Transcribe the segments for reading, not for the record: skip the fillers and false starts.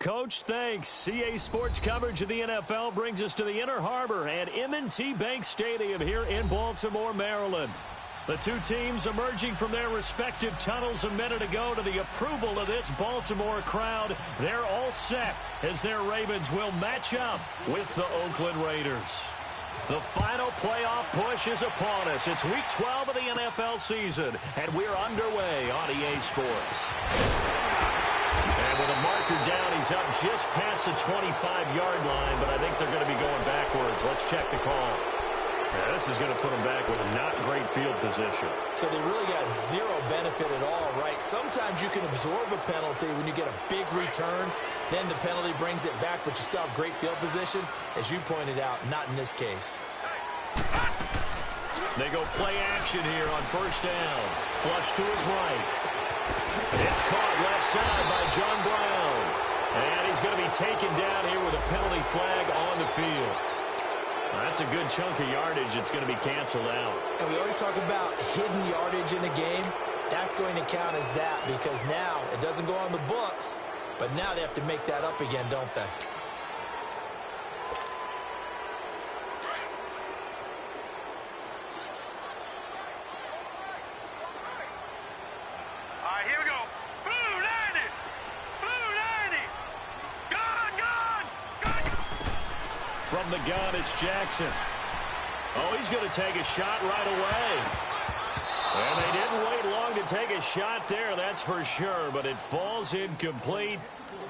Coach, thanks. CA Sports coverage of the NFL brings us to the Inner Harbor at M&T Bank Stadium here in Baltimore, Maryland. The two teams emerging from their respective tunnels a minute ago to the approval of this Baltimore crowd. They're all set as their Ravens will match up with the Oakland Raiders. The final playoff push is upon us. It's Week 12 of the NFL season, and we're underway on EA Sports. And with a marker down, he's up just past the 25-yard line, but I think they're going to be going backwards. Let's check the call. Yeah, this is going to put them back with a not great field position. So they really got zero benefit at all, right? Sometimes you can absorb a penalty when you get a big return. Then the penalty brings it back, but you still have great field position. As you pointed out, not in this case. They go play action here on first down. Flush to his right. It's caught left side by John Brown. And he's going to be taken down here with a penalty flag on the field. That's a good chunk of yardage. It's going to be canceled out. And we always talk about hidden yardage in a game. That's going to count as that because now it doesn't go on the books, but now they have to make that up again, don't they? From the gun, it's Jackson. Oh, he's going to take a shot right away. And they didn't wait long to take a shot there, that's for sure. But it falls incomplete,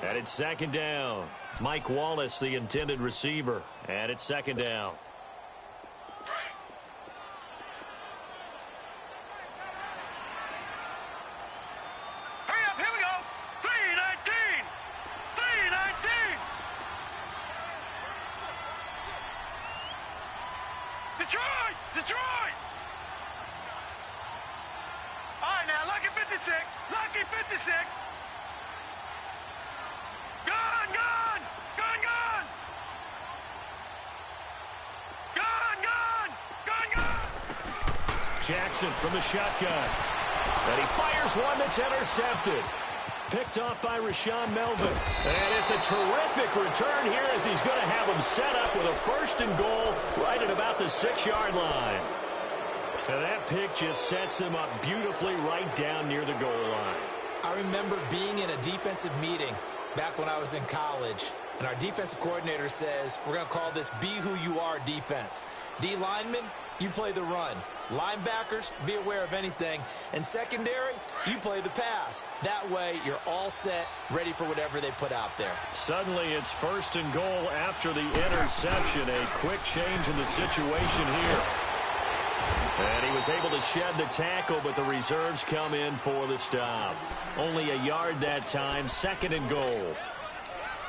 and it's second down. Mike Wallace, the intended receiver, and it's second down. Detroit! All right, now, lucky 56. Lucky 56. Gun! Gun! Gun! Gun! Gun! Gun! Gun! Gun! Jackson from the shotgun. And he fires one that's intercepted. Picked off by Rashaan Melvin. And it's a terrific return here as he's going to have him set up with a first and goal right at about the 6-yard line. And that pick just sets him up beautifully right down near the goal line. I remember being in a defensive meeting back when I was in college, and our defensive coordinator says, we're going to call this Be Who You Are defense. D linemen, you play the run. Linebackers, be aware of anything. And secondary, you play the pass. That way, you're all set, ready for whatever they put out there. Suddenly, it's first and goal after the interception. A quick change in the situation here. And he was able to shed the tackle, but the reserves come in for the stop. Only a yard that time, second and goal.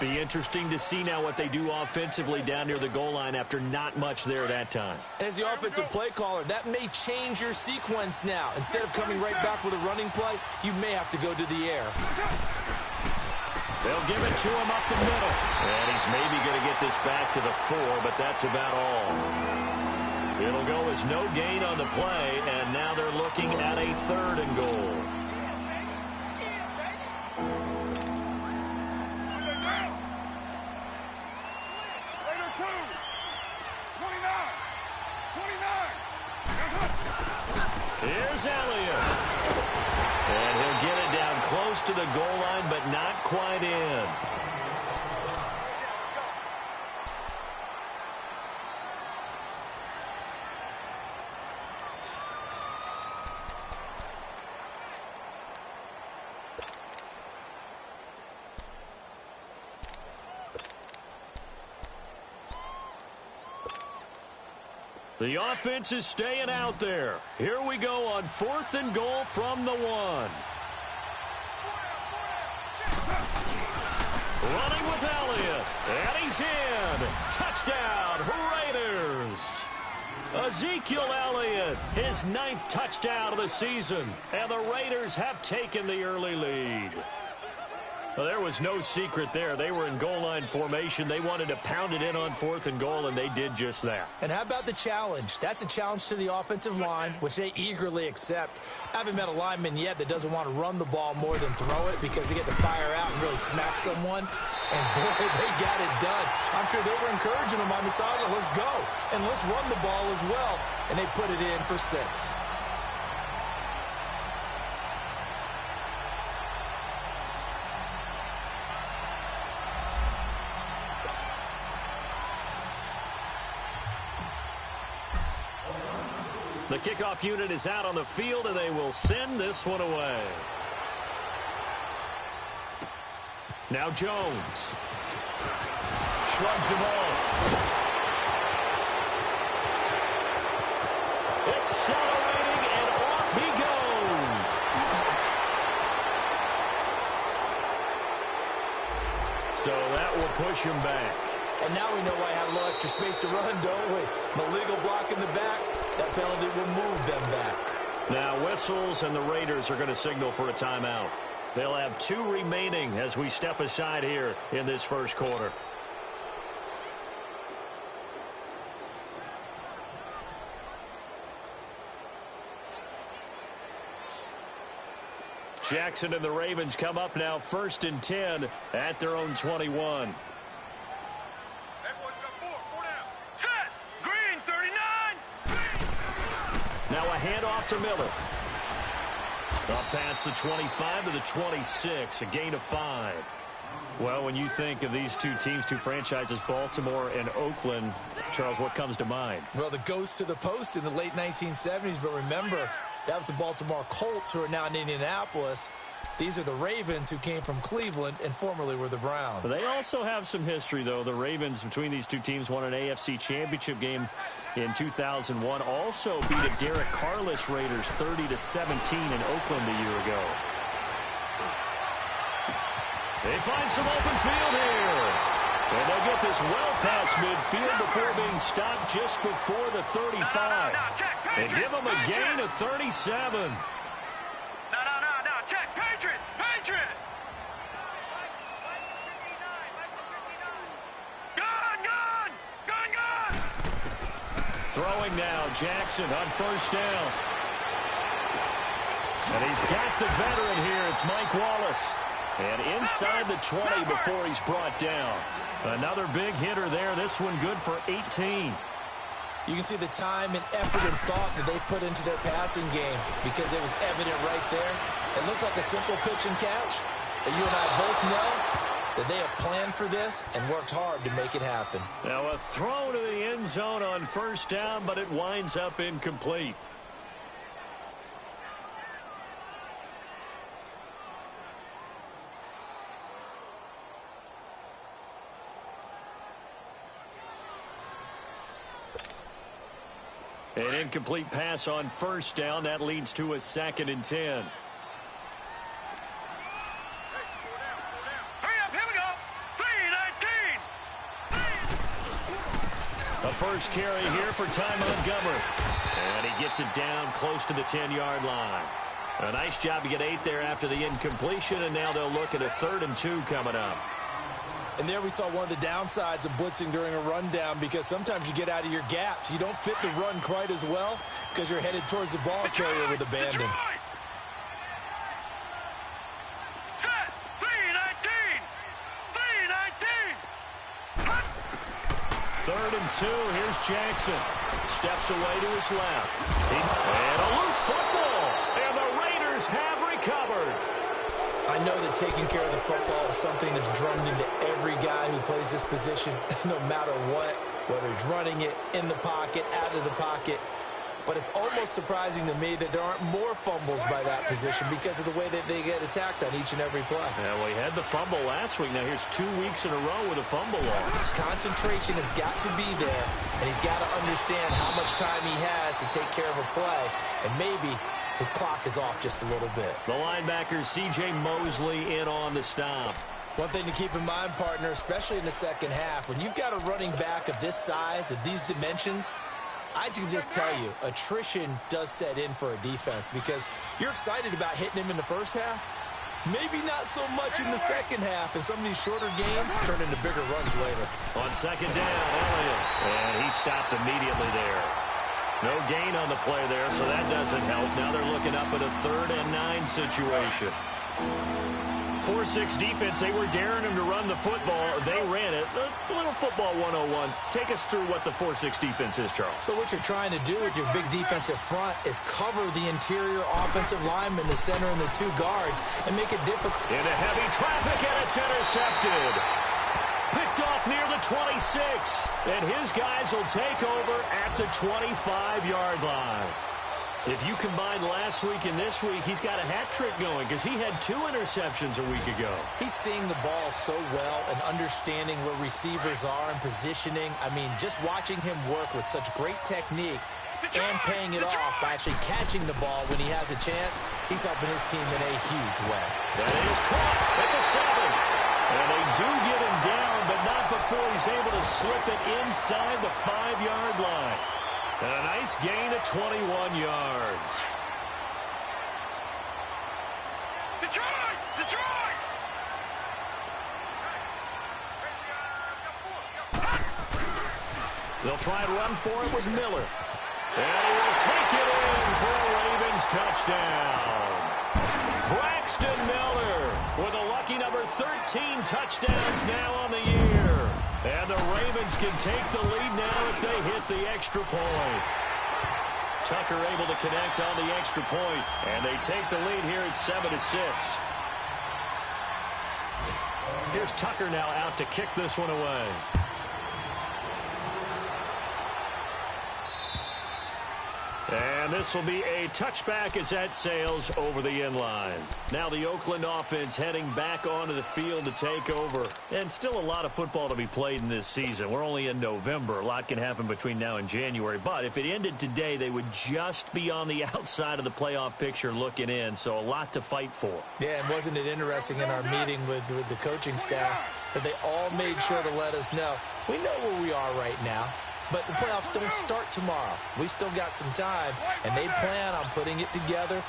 Be interesting to see now what they do offensively down near the goal line after not much there that time. As the offensive play caller, that may change your sequence now. Instead of coming right back with a running play, you may have to go to the air. They'll give it to him up the middle. And he's maybe going to get this back to the 4, but that's about all. It'll go as no gain on the play, and now they're looking at a third and goal. Here's Elliott. And he'll get it down close to the goal line, but not quite in. The offense is staying out there. Here we go on 4th and goal from the 1. Running with Elliott, and he's in. Touchdown, Raiders. Ezekiel Elliott, his 9th touchdown of the season, and the Raiders have taken the early lead. Well, there was no secret there. They were in goal line formation. They wanted to pound it in on 4th and goal, and they did just that. And how about the challenge? That's a challenge to the offensive line, which they eagerly accept. I haven't met a lineman yet that doesn't want to run the ball more than throw it because they get to fire out and really smack someone. And, boy, they got it done. I'm sure they were encouraging them on the sideline. Let's go, and let's run the ball as well. And they put it in for 6. The kickoff unit is out on the field, and they will send this one away. Now Jones. Shrugs him off. Accelerating, and off he goes. So that will push him back. And now we know why I had a little extra space to run, don't we? An illegal block in the back. That penalty will move them back. Now whistles, and the Raiders are going to signal for a timeout. They'll have 2 remaining as we step aside here in this first quarter. Jackson and the Ravens come up now 1st and 10 at their own 21. Now a handoff to Miller. Up past the 25 to the 26, a gain of 5. Well, when you think of these 2 teams, 2 franchises, Baltimore and Oakland, Charles, what comes to mind? Well, the ghost to the post in the late 1970s, but remember, that was the Baltimore Colts, who are now in Indianapolis. These are the Ravens, who came from Cleveland and formerly were the Browns. But they also have some history, though. The Ravens, between these 2 teams, won an AFC championship game in 2001. Also beat a Derek Carless Raiders 30-17 in Oakland a year ago. They find some open field here. And they'll get this well past midfield before being stopped just before the 35. And give them a gain of 37. Throwing now, Jackson on 1st down. And he's got the veteran here. It's Mike Wallace. And inside the 20 before he's brought down. Another big hitter there. This one good for 18. You can see the time and effort and thought that they put into their passing game because it was evident right there. It looks like a simple pitch and catch, but you and I both know that they have planned for this and worked hard to make it happen. Now a throw to the end zone on 1st down, but it winds up incomplete. An incomplete pass on 1st down. That leads to a 2nd and 10. A first carry here for Ty Montgomery. And he gets it down close to the 10-yard line. A nice job to get 8 there after the incompletion, and now they'll look at a 3rd and 2 coming up. And there we saw one of the downsides of blitzing during a rundown, because sometimes you get out of your gaps. You don't fit the run quite as well because you're headed towards the ball carrier with abandon. Third and 2. Here's Jackson. Steps away to his left. And a loose football. And the Raiders have recovered. I know that taking care of the football is something that's drummed into every guy who plays this position, no matter what, whether he's running it, in the pocket, out of the pocket. But it's almost surprising to me that there aren't more more fumbles by that position because of the way that they get attacked on each and every play. Yeah, well, he had the fumble last week. Now here's 2 weeks in a row with a fumble loss. Concentration has got to be there, and he's got to understand how much time he has to take care of a play, and maybe his clock is off just a little bit. The linebacker, C.J. Mosley, in on the stop. One thing to keep in mind, partner, especially in the second half, when you've got a running back of this size, of these dimensions, I can just tell you, attrition does set in for a defense because you're excited about hitting him in the first half. Maybe not so much in the second half, and some of these shorter gains turn into bigger runs later. On second down, Elliott. And he stopped immediately there. No gain on the play there, so that doesn't help. Now they're looking up at a 3rd and 9 situation. 4-6 defense, they were daring him to run the football. They ran it. A little football 101. Take us through what the 4-6 defense is, Charles. So what you're trying to do with your big defensive front is cover the interior offensive lineman, the center, and the 2 guards, and make it difficult. Into heavy traffic, and it's intercepted. Picked off near the 26. And his guys will take over at the 25-yard line. If you combine last week and this week, he's got a hat trick going because he had 2 interceptions a week ago. He's seeing the ball so well and understanding where receivers are and positioning. I mean, just watching him work with such great technique and paying it off by actually catching the ball when he has a chance, he's helping his team in a huge way. That is caught at the 7. And they do get him down, but not before he's able to slip it inside the 5-yard line. And a nice gain of 21 yards. Detroit! Detroit! They'll try and run for it with Miller. And he will take it in for a Ravens touchdown. Braxton Miller with a lucky number 13 touchdowns now on the year. And the Ravens can take the lead now if they hit the extra point. Tucker able to connect on the extra point, and they take the lead here at 7-6. Here's Tucker now out to kick this one away. And this will be a touchback as that sails over the end line. Now the Oakland offense heading back onto the field to take over. And still a lot of football to be played in this season. We're only in November. A lot can happen between now and January. But if it ended today, they would just be on the outside of the playoff picture looking in. So a lot to fight for. Yeah, and wasn't it interesting in our meeting with the coaching staff that they all made sure to let us know, we know where we are right now. But the playoffs don't start tomorrow. We still got some time, and they plan on putting it together,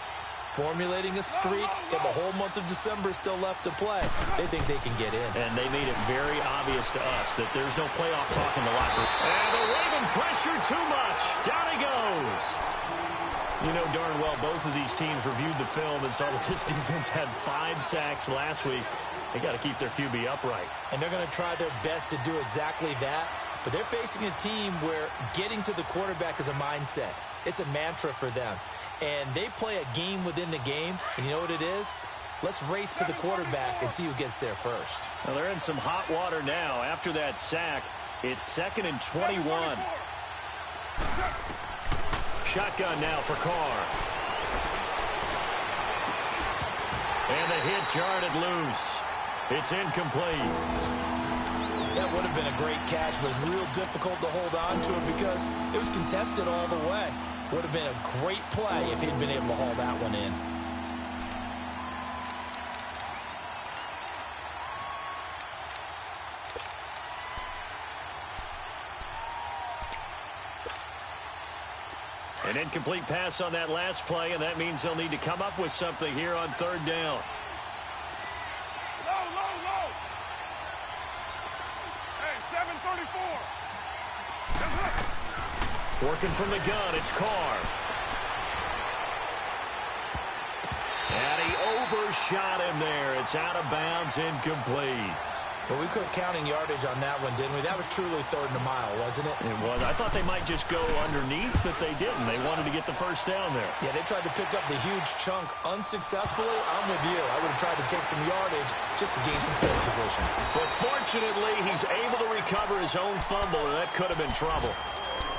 formulating a streak, and the whole month of December is still left to play. They think they can get in. And they made it very obvious to us that there's no playoff talk in the locker room. And the Raven pressure too much. Down he goes. You know darn well both of these teams reviewed the film and saw that this defense had 5 sacks last week. They got to keep their QB upright. And they're going to try their best to do exactly that. But they're facing a team where getting to the quarterback is a mindset. It's a mantra for them. And they play a game within the game. And you know what it is? Let's race to the quarterback and see who gets there first. Well, they're in some hot water now. After that sack, it's 2nd and 21. Shotgun now for Carr. And the hit jarred it loose. It's incomplete. That would have been a great catch, but it was real difficult to hold on to it because it was contested all the way. Would have been a great play if he'd been able to haul that one in. An incomplete pass on that last play, and that means they'll need to come up with something here on 3rd down. Working from the gun, it's Carr. And he overshot him there. It's out of bounds, incomplete. But we quit counting yardage on that one, didn't we? That was truly 3rd and a mile, wasn't it? It was. I thought they might just go underneath, but they didn't. They wanted to get the first down there. Yeah, they tried to pick up the huge chunk unsuccessfully. I'm with you. I would have tried to take some yardage just to gain some field position. But fortunately, he's able to recover his own fumble, and that could have been trouble.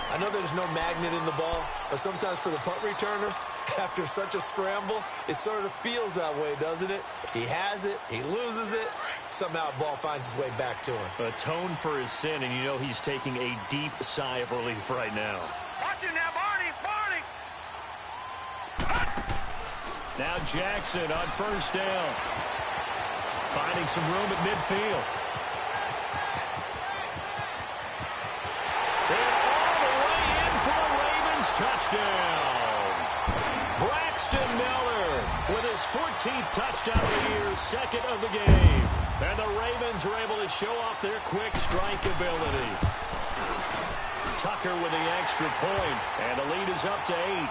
I know there's no magnet in the ball, but sometimes for the punt returner, After such a scramble, it sort of feels that way, doesn't it? He has it, he loses it, somehow the ball finds its way back to him. Atone for his sin, and you know he's taking a deep sigh of relief right now. Watch it now, Barney! Now Jackson on first down. Finding some room at midfield. And all the way in for a Ravens touchdown. Braxton Miller with his 14th touchdown of the year, second of the game. And the Ravens are able to show off their quick strike ability. Tucker with the extra point, and the lead is up to 8.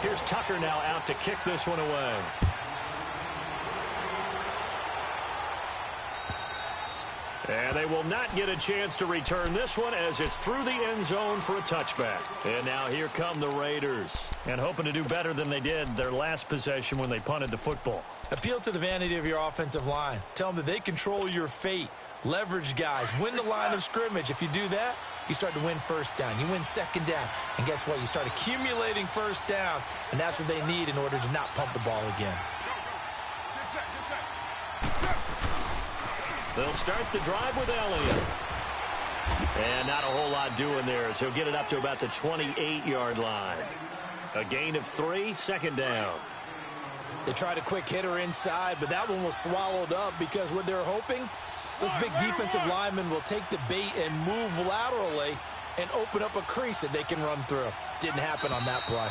Here's Tucker now out to kick this one away. And they will not get a chance to return this one as it's through the end zone for a touchback. And now here come the Raiders. And hoping to do better than they did their last possession when they punted the football. Appeal to the vanity of your offensive line. Tell them that they control your fate. Leverage guys. Win the line of scrimmage. If you do that, you start to win first down. You win second down. And guess what? You start accumulating first downs. And that's what they need in order to not pump the ball again. They'll start the drive with Elliott. And not a whole lot doing there, so he'll get it up to about the 28-yard line. A gain of 3, second down. They tried a quick hitter inside, but that one was swallowed up because what they're hoping, this big defensive lineman will take the bait and move laterally and open up a crease that they can run through. Didn't happen on that play.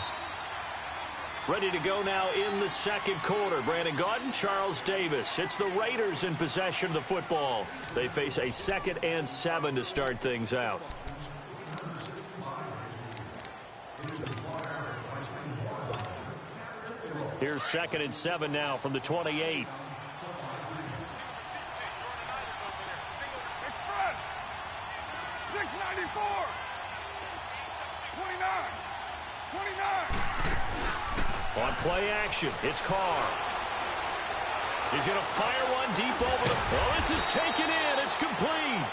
Ready to go now in the second quarter. Brandon Gaudin, Charles Davis. It's the Raiders in possession of the football. They face a 2nd and 7 to start things out. Here's 2nd and 7 now from the 28. Express! 694! 29! 29! On play action, it's Carr. He's going to fire one deep over the... Oh, this is taken in. It's complete.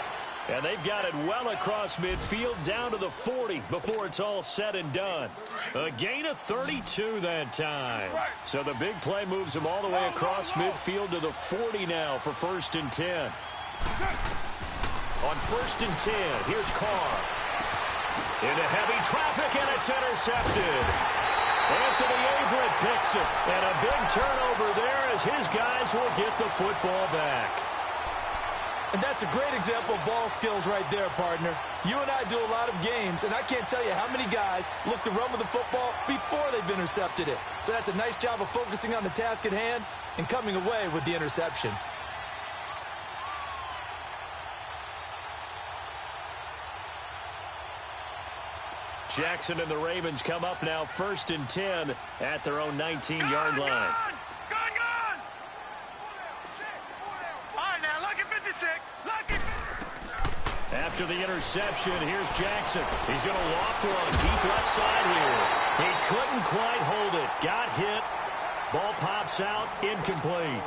And they've got it well across midfield down to the 40 before it's all said and done. A gain of 32 that time. So the big play moves him all the way across midfield to the 40 now for 1st and 10. On 1st and 10, here's Carr. Into heavy traffic, and it's intercepted. Anthony Averett picks it, and a big turnover there as his guys will get the football back. And that's a great example of ball skills right there, partner. You and I do a lot of games, and I can't tell you how many guys look to run with the football before they've intercepted it. So that's a nice job of focusing on the task at hand and coming away with the interception. Jackson and the Ravens come up now 1st and 10 at their own 19-yard line. Gone! All right, now, lucky 56. Lucky 56. After the interception, here's Jackson. He's going to loft one deep left side here. He couldn't quite hold it. Got hit. Ball pops out. Incomplete.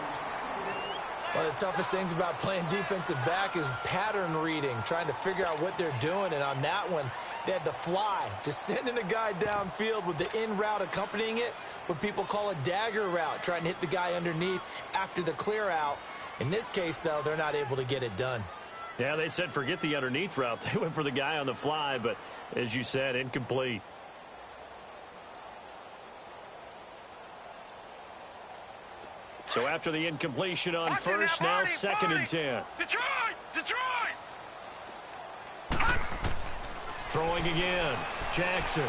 One of the toughest things about playing defensive back is pattern reading, trying to figure out what they're doing. And on that one, they had the fly, just sending a guy downfield with the in route accompanying it, what people call a dagger route, trying to hit the guy underneath after the clear out. In this case, though, they're not able to get it done. Yeah, they said forget the underneath route. They went for the guy on the fly, but as you said, incomplete. So after the incompletion on first, now 2nd and 10. Detroit! Throwing again. Jackson.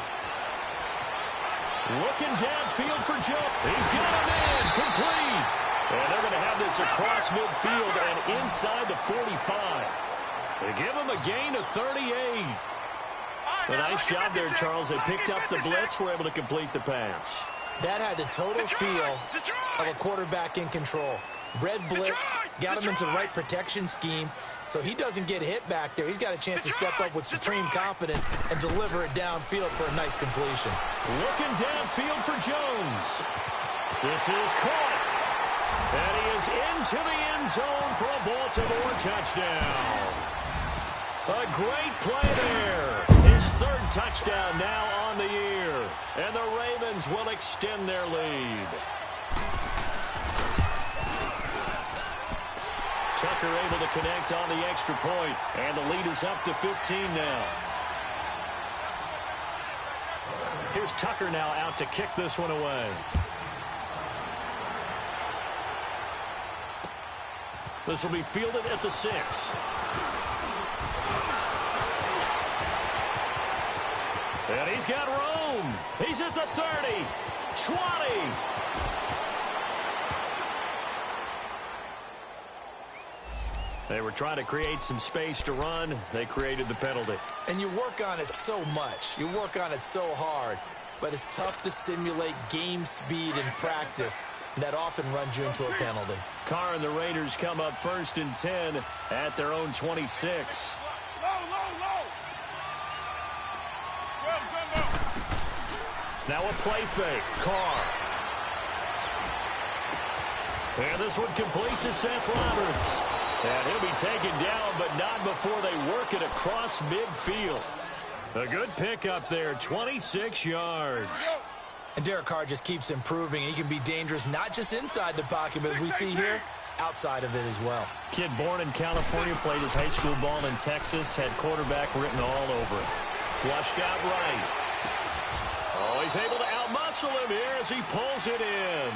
Looking downfield for Joe. He's got him in. Complete. And they're going to have this across midfield and inside the 45. They give him a gain of 38. A nice job there, Charles. They picked up the blitz, were able to complete the pass. That had the total feel of a quarterback in control. Red blitz, got him into the right protection scheme, so he doesn't get hit back there. He's got a chance to step up with supreme confidence and deliver it downfield for a nice completion. Looking downfield for Jones. This is caught. And he is into the end zone for a Baltimore touchdown. A great play there. His third touchdown now on the year. And the Ravens will extend their lead. Tucker able to connect on the extra point. And the lead is up to 15 now. Here's Tucker now out to kick this one away. This will be fielded at the 6. And he's got room. He's at the 30, 20. They were trying to create some space to run. They created the penalty. And you work on it so much. You work on it so hard. But it's tough to simulate game speed in practice. That often runs you into a penalty. Carr and the Raiders come up 1st and 10 at their own 26. Now a play fake. Carr. And this one complete to Seth Roberts. And he'll be taken down, but not before they work it across midfield. A good pick up there, 26 yards. And Derek Carr just keeps improving. He can be dangerous not just inside the pocket, but as we see here, outside of it as well. Kid born in California, played his high school ball in Texas, had quarterback written all over it. Flushed out right. Oh, he's able to outmuscle him here as he pulls it in.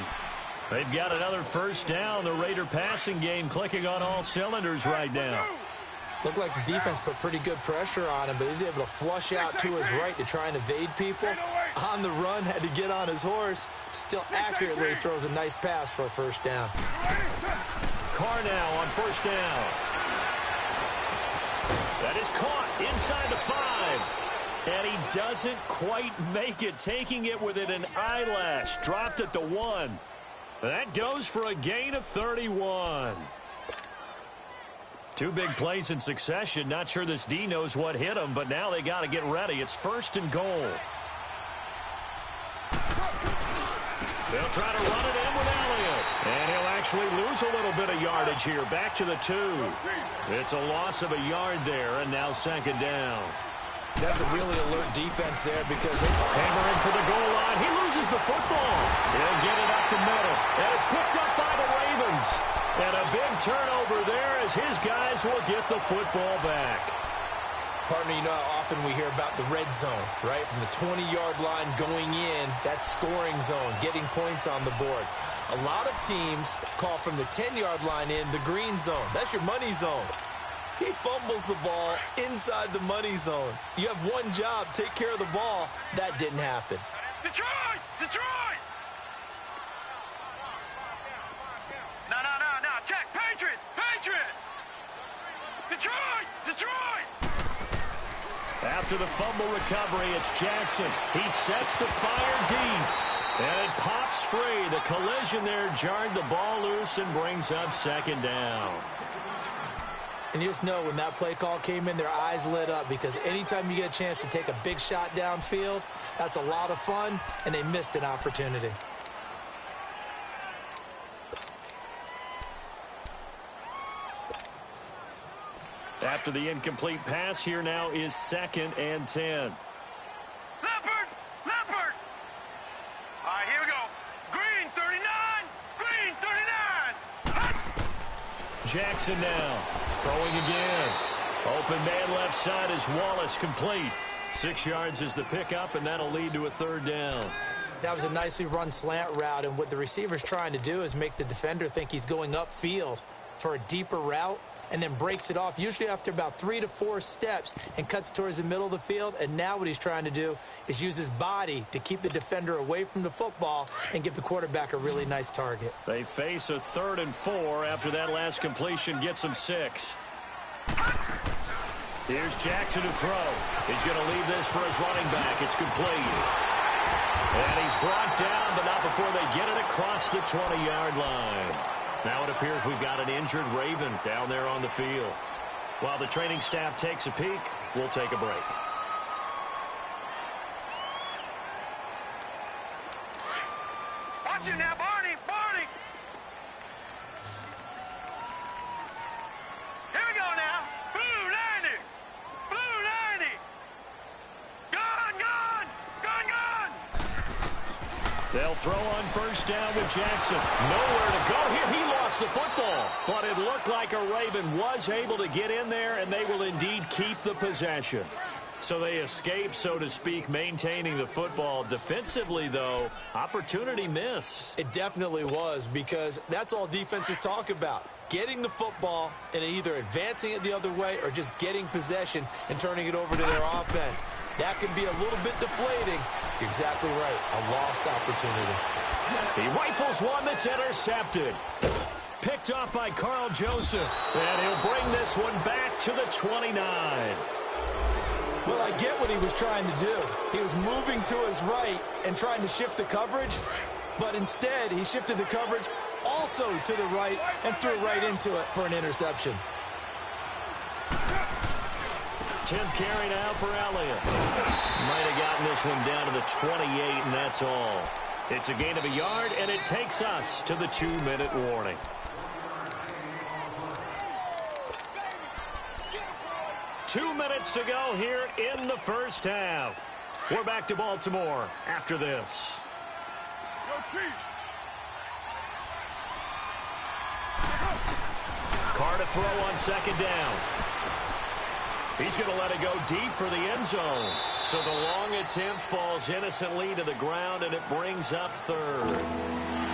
They've got another first down. The Raider passing game clicking on all cylinders right now. Looked like the defense put pretty good pressure on him, but he's able to flush out to his right to try and evade people. On the run, had to get on his horse. Still accurately throws a nice pass for a first down. Carr now on first down. That is caught inside the 5. And he doesn't quite make it, taking it within an eyelash. Dropped at the 1. That goes for a gain of 31. Two big plays in succession. Not sure this D knows what hit him, but now they got to get ready. It's 1st and goal. They'll try to run it in with Elliott. And he'll actually lose a little bit of yardage here. Back to the 2. It's a loss of a yard there, and now 2nd down. That's a really alert defense there because they hammering for the goal line. He loses the football. He'll get it up the middle. And it's picked up by the Ravens. And a big turnover there as his guys will get the football back. Partner, you know how often we hear about the red zone, right? From the 20-yard line going in, that's scoring zone, getting points on the board. A lot of teams call from the 10-yard line in the green zone. That's your money zone. He fumbles the ball inside the money zone. You have one job, take care of the ball. That didn't happen. Detroit! Detroit! No. Check. Patriot! Patriot! Detroit! Detroit! After the fumble recovery, it's Jackson. He sets the fire deep. And it pops free. The collision there jarred the ball loose and brings up 2nd down. And you just know when that play call came in, their eyes lit up because anytime you get a chance to take a big shot downfield, that's a lot of fun, and they missed an opportunity. After the incomplete pass, here now is 2nd and 10. Leopard! Leopard! All right, here we go. Green 39! Green 39! Jackson now. Throwing again. Open man left side is Wallace, complete. 6 yards is the pickup, and that'll lead to a 3rd down. That was a nicely run slant route, and what the receiver's trying to do is make the defender think he's going upfield for a deeper route, and then breaks it off, usually after about 3 to 4 steps, and cuts towards the middle of the field. And now what he's trying to do is use his body to keep the defender away from the football and give the quarterback a really nice target. They face a 3rd and 4 after that last completion gets them 6. Here's Jackson to throw. He's going to leave this for his running back. It's complete. And he's brought down, but not before they get it across the 20-yard line. Now it appears we've got an injured Raven down there on the field. While the training staff takes a peek, we'll take a break. Watch it now, Barney! Barney! Here we go now. Boo, landing! They'll throw on first down with Jackson. Nowhere to go here. He lost the football. But it looked like a Raven was able to get in there, and they will indeed keep the possession. So they escape, so to speak, maintaining the football. Defensively, though, opportunity miss. It definitely was, because that's all defenses talk about. Getting the football and either advancing it the other way or just getting possession and turning it over to their offense. That can be a little bit deflating. You're exactly right. A lost opportunity. He rifles one that's intercepted. Picked off by Carl Joseph. And he'll bring this one back to the 29. Well, I get what he was trying to do. He was moving to his right and trying to shift the coverage, but instead he shifted the coverage also to the right and threw right into it for an interception. 10th carry now for Elliott. Might have gotten this one down to the 28, and that's all. It's a gain of a yard, and it takes us to the 2-minute warning. Two minutes to go here in the first half. We're back to Baltimore after this. Carr to throw on second down. He's going to let it go deep for the end zone. So the long attempt falls innocently to the ground, and it brings up third.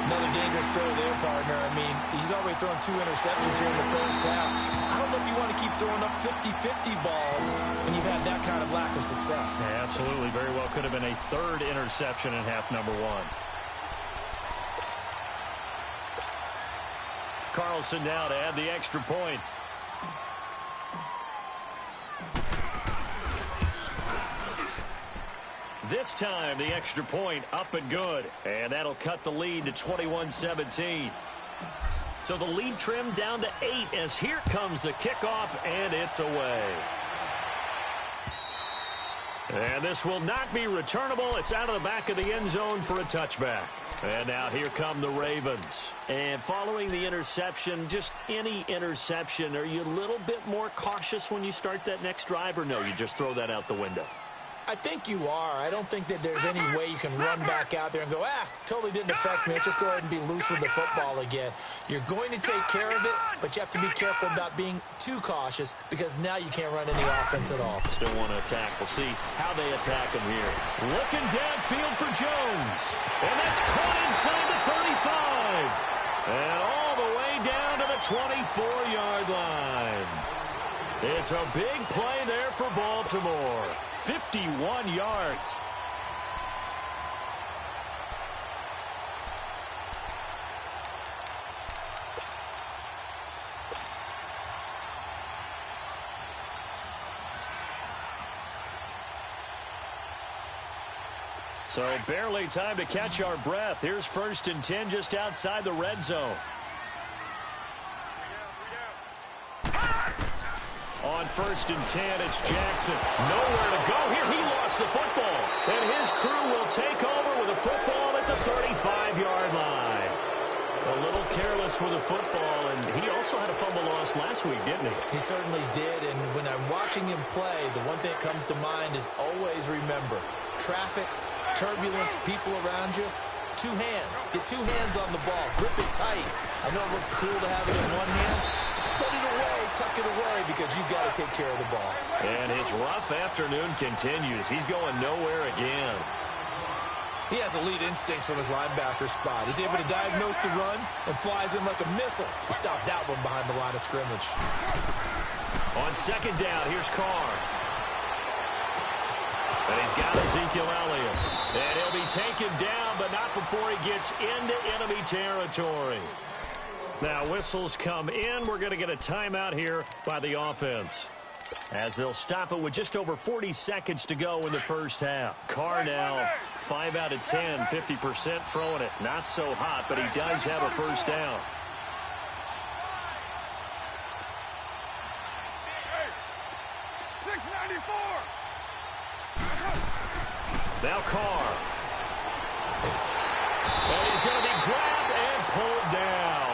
Another dangerous throw there, partner. I mean, he's already thrown 2 interceptions here in the first half. I don't know if you want to keep throwing up 50-50 balls when you've had that kind of lack of success. Yeah, absolutely. Very well could have been a third interception in half number 1. Carlson now to add the extra point. This time, the extra point up and good. And that'll cut the lead to 21-17. So the lead trimmed down to 8 as here comes the kickoff, and it's away. And this will not be returnable. It's out of the back of the end zone for a touchback. And now here come the Ravens. And following the interception, just any interception, are you a little bit more cautious when you start that next drive, or no, you just throw that out the window? I think you are. I don't think that there's any way you can run back out there and go, totally didn't affect me. Let's just go ahead and be loose with the football again. You're going to take care of it, but you have to be careful about being too cautious because now you can't run any offense at all. Still want to attack. We'll see how they attack him here. Looking downfield for Jones. And that's caught inside the 35. And all the way down to the 24-yard line. It's a big play there for Baltimore. 51 yards. So barely time to catch our breath. Here's 1st and 10 just outside the red zone. On 1st and 10, it's Jackson. Nowhere to go here. He lost the football. And his crew will take over with a football at the 35-yard line. A little careless with the football, and he also had a fumble loss last week, didn't he? He certainly did, and when I'm watching him play, the one thing that comes to mind is always remember, traffic, turbulence, people around you, 2 hands. Get 2 hands on the ball. Grip it tight. I know it looks cool to have it in one hand. Put it away, tuck it away, because you've got to take care of the ball. And his rough afternoon continues. He's going nowhere again. He has elite instincts from his linebacker spot. He's able to diagnose the run and flies in like a missile to stop that one behind the line of scrimmage. On second down, here's Carr. And he's got Ezekiel Elliott. And he'll be taken down, but not before he gets into enemy territory. Now, whistles come in. We're going to get a timeout here by the offense, as they'll stop it with just over 40 seconds to go in the first half. Carr now 5 out of 10, 50% throwing it. Not so hot, but he does have a first down. Now Carr. And he's going to be grabbed and pulled down.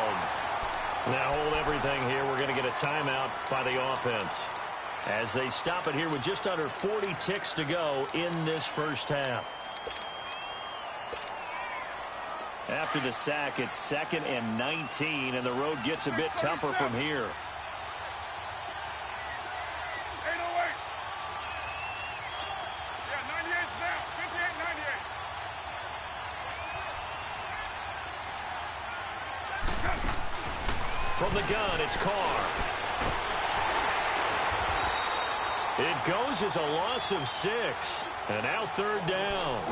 Now hold everything here. We're going to get a timeout by the offense, as they stop it here with just under 40 ticks to go in this first half. After the sack, it's 2nd and 19, and the road gets a bit tougher from here. 808. Yeah, 98's now. 58, 98. From the gun, it's Carr. It goes as a loss of 6. And now 3rd down.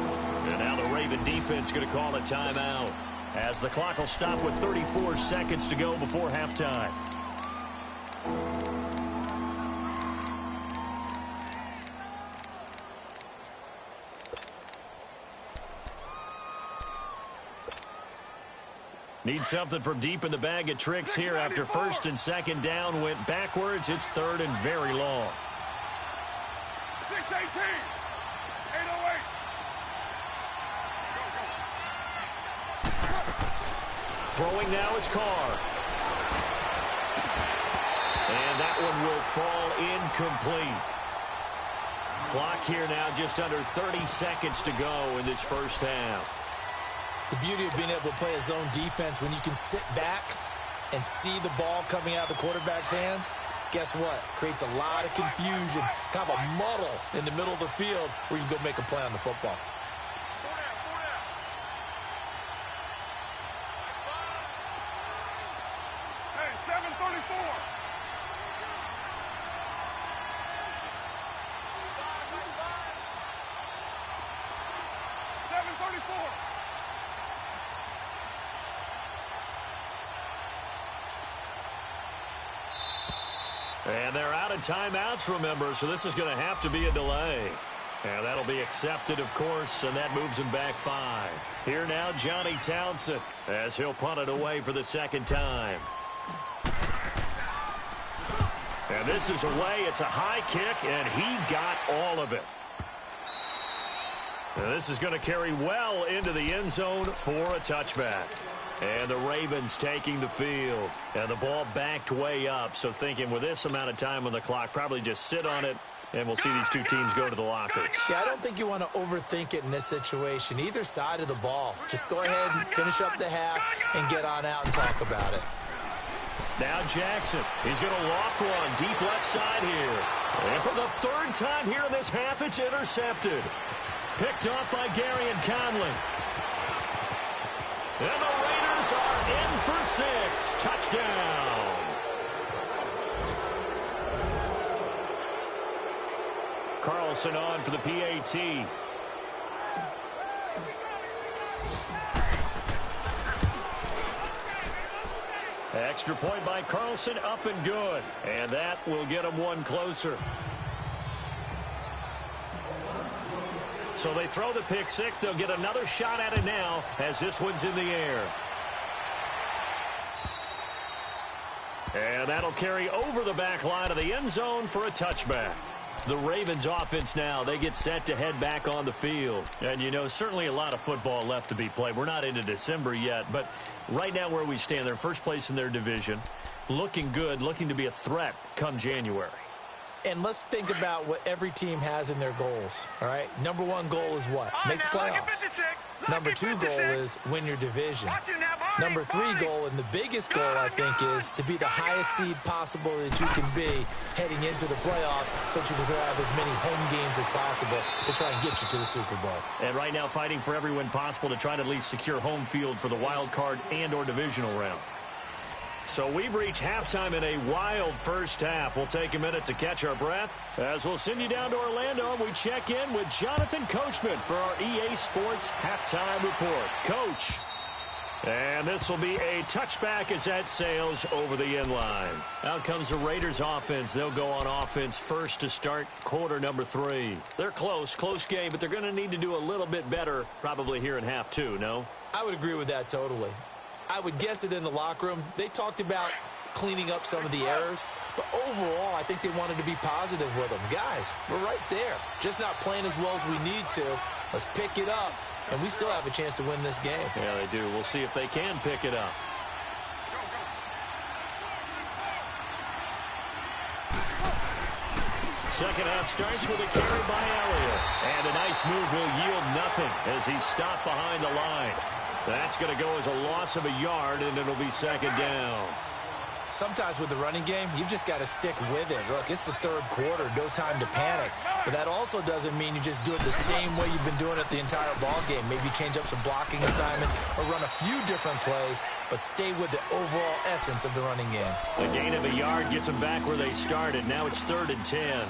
And now the Raven defense going to call a timeout, as the clock will stop with 34 seconds to go before halftime. Need something from deep in the bag of tricks here after 1st and 2nd down went backwards. It's 3rd and very long. 618. 808. Throwing now is Carr. And that one will fall incomplete. Clock here now just under 30 seconds to go in this first half. The beauty of being able to play a zone defense, when you can sit back and see the ball coming out of the quarterback's hands, guess what? Creates a lot of confusion, kind of a muddle in the middle of the field where you can go make a play on the football. 734. 734. And they're out of timeouts, remember, so this is going to have to be a delay. And that'll be accepted, of course, and that moves him back 5. Here now, Johnny Townsend, as he'll punt it away for the 2nd time. And this is away. It's a high kick, and he got all of it. And this is going to carry well into the end zone for a touchback. And the Ravens taking the field. And the ball backed way up, so thinking with this amount of time on the clock, probably just sit on it, and we'll see these two teams go to the lockers. Yeah, I don't think you want to overthink it in this situation. Either side of the ball. Just go ahead and finish up the half and get on out and talk about it. Now Jackson. He's going to loft one deep left side here. And for the 3rd time here in this half, it's intercepted. Picked off by Gary and Conley. And the Raiders are in for 6. Touchdown. Carlson on for the PAT. Extra point by Carlson, up and good. And that will get him one closer. So they throw the pick 6. They'll get another shot at it now as this one's in the air. And that'll carry over the back line of the end zone for a touchback. The Ravens offense now, they get set to head back on the field. And, you know, certainly a lot of football left to be played. We're not into December yet, but right now where we stand, they're first place in their division. Looking good, looking to be a threat come January. And let's think about what every team has in their goals, all right? Number 1 goal is what? Make the playoffs. Number 2 goal is win your division. Number 3 goal, and the biggest goal, I think, is to be the highest seed possible that you can be heading into the playoffs so that you can have as many home games as possible to try and get you to the Super Bowl. And right now fighting for every win possible to try to at least secure home field for the wild card and or divisional round. So we've reached halftime in a wild first half. We'll take a minute to catch our breath as we'll send you down to Orlando and we check in with Jonathan Coachman for our EA Sports Halftime Report. Coach. And this will be a touchback as that sails over the end line. Out comes the Raiders offense. They'll go on offense first to start quarter number 3. They're close game, but they're going to need to do a little bit better probably here in half 2, no? I would agree with that totally. I would guess it in the locker room. They talked about cleaning up some of the errors, but overall, I think they wanted to be positive with them. Guys, we're right there. Just not playing as well as we need to. Let's pick it up, and we still have a chance to win this game. Yeah, they do. We'll see if they can pick it up. Second half starts with a carry by Elliott. And a nice move will yield nothing as he's stopped behind the line. That's going to go as a loss of a yard, and it'll be second down. Sometimes with the running game, you've just got to stick with it. Look, it's the third quarter, no time to panic. But that also doesn't mean you just do it the same way you've been doing it the entire ball game. Maybe change up some blocking assignments or run a few different plays, but stay with the overall essence of the running game. A gain of a yard gets them back where they started. Now it's 3rd and 10.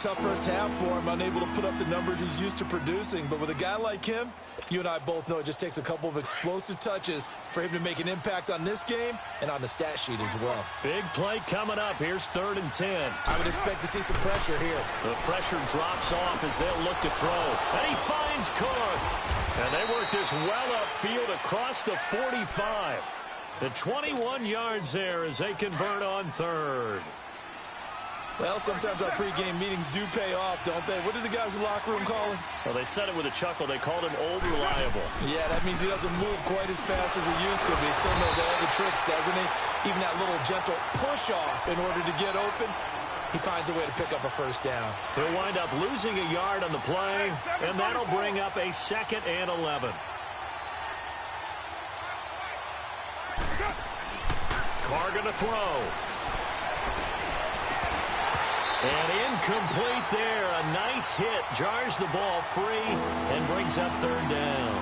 Tough first half for him, unable to put up the numbers he's used to producing. But with a guy like him, you and I both know it just takes a couple of explosive touches for him to make an impact on this game and on the stat sheet as well. Big play coming up. Here's 3rd and 10. I would expect to see some pressure here. The pressure drops off as they'll look to throw. And he finds Cook. And they work this well upfield across the 45. The 21 yards there as they convert on 3rd. Well, sometimes our pregame meetings do pay off, don't they? What did the guys in the locker room call him? Well, they said it with a chuckle. They called him Old Reliable. Yeah, that means he doesn't move quite as fast as he used to, but he still knows all the tricks, doesn't he? Even that little gentle push-off in order to get open, he finds a way to pick up a first down. He'll wind up losing a yard on the play, and that'll bring up a 2nd and 11. Carr gonna throw. And incomplete there. A nice hit. Jars the ball free and brings up 3rd down.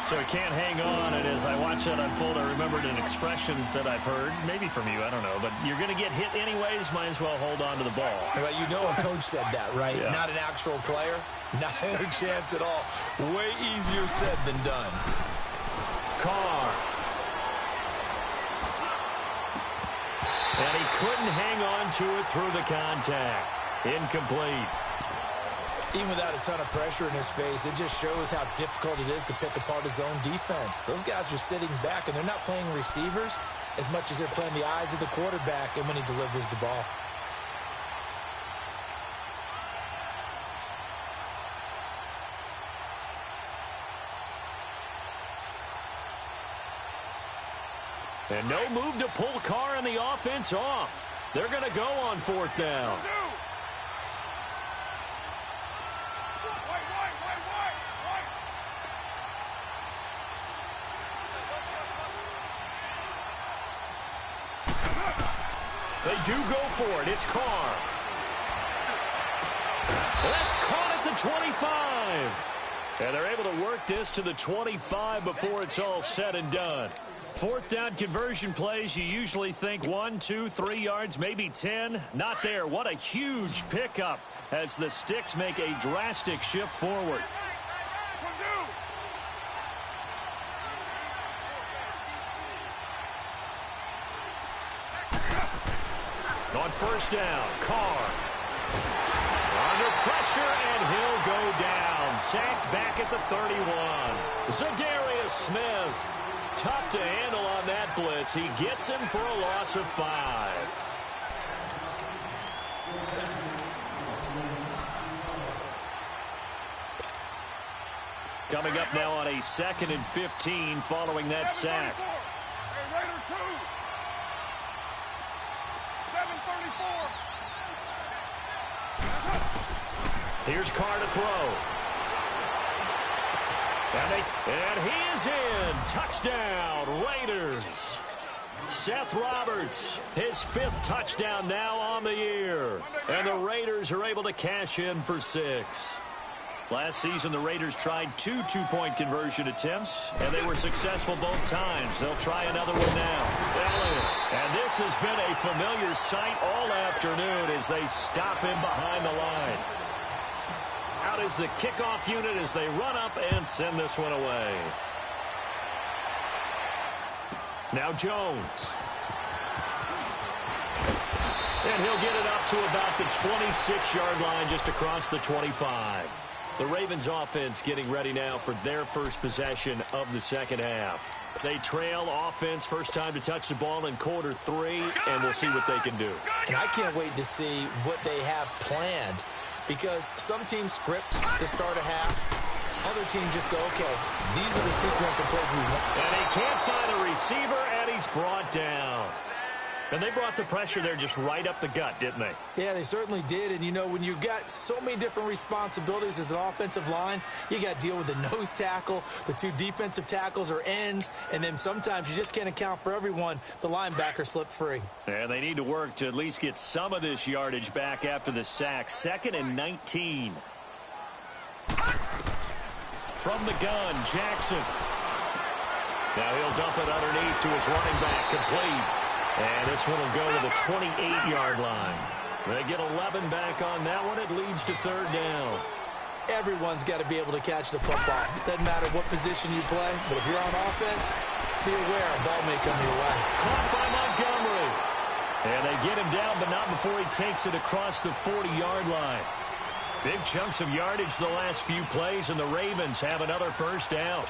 So he can't hang on. And as I watched that unfold, I remembered an expression that I've heard, maybe from you, I don't know. But you're going to get hit anyways, might as well hold on to the ball. Well, you know a coach said that, right? Yeah. Not an actual player. Not a chance at all. Way easier said than done. Carr. And he couldn't hang on to it through the contact. Incomplete. Even without a ton of pressure in his face, it just shows how difficult it is to pick apart his own defense. Those guys are sitting back, and they're not playing receivers as much as they're playing the eyes of the quarterback and when he delivers the ball. And no move to pull Carr and the offense off. They're going to go on 4th down. They do go for it. It's Carr. That's caught at the 25. And they're able to work this to the 25 before it's all said and done. 4th down conversion plays, you usually think 1, 2, 3 yards, maybe 10. Not there. What a huge pickup as the Sticks make a drastic shift forward. On 1st down, Carr. Under pressure, and he'll go down. Sacked back at the 31. Zadarius Smith. Tough to handle on that blitz. He gets him for a loss of 5. Coming up now on a 2nd and 15 following that sack. Here's Carr to throw. And he is in. Touchdown, Raiders. Seth Roberts, his 5th touchdown now on the year. And the Raiders are able to cash in for 6. Last season, the Raiders tried 2 two-point conversion attempts, and they were successful both times. They'll try another one now. And this has been a familiar sight all afternoon as they stop him behind the line. Out is the kickoff unit as they run up and send this one away. Now Jones. And he'll get it up to about the 26-yard line just across the 25. The Ravens offense getting ready now for their first possession of the 2nd half. They trail offense first time to touch the ball in quarter 3, and we'll see what they can do. And I can't wait to see what they have planned, because some teams script to start a half. Other teams just go, okay, these are the sequence of plays we want. And he can't find a receiver, and he's brought down. And they brought the pressure there just right up the gut, didn't they? Yeah, they certainly did. And, you know, when you've got so many different responsibilities as an offensive line, you got to deal with the nose tackle, the two defensive tackles or ends, and then sometimes you just can't account for everyone. The linebacker slipped free. And they need to work to at least get some of this yardage back after the sack. 2nd and 19. From the gun, Jackson. Now he'll dump it underneath to his running back, complete. And this one will go to the 28-yard line. They get 11 back on that one. It leads to 3rd down. Everyone's got to be able to catch the football. It doesn't matter what position you play, but if you're on offense, be aware a ball may come your way. Caught by Montgomery. And they get him down, but not before he takes it across the 40-yard line. Big chunks of yardage the last few plays, and the Ravens have another 1st down.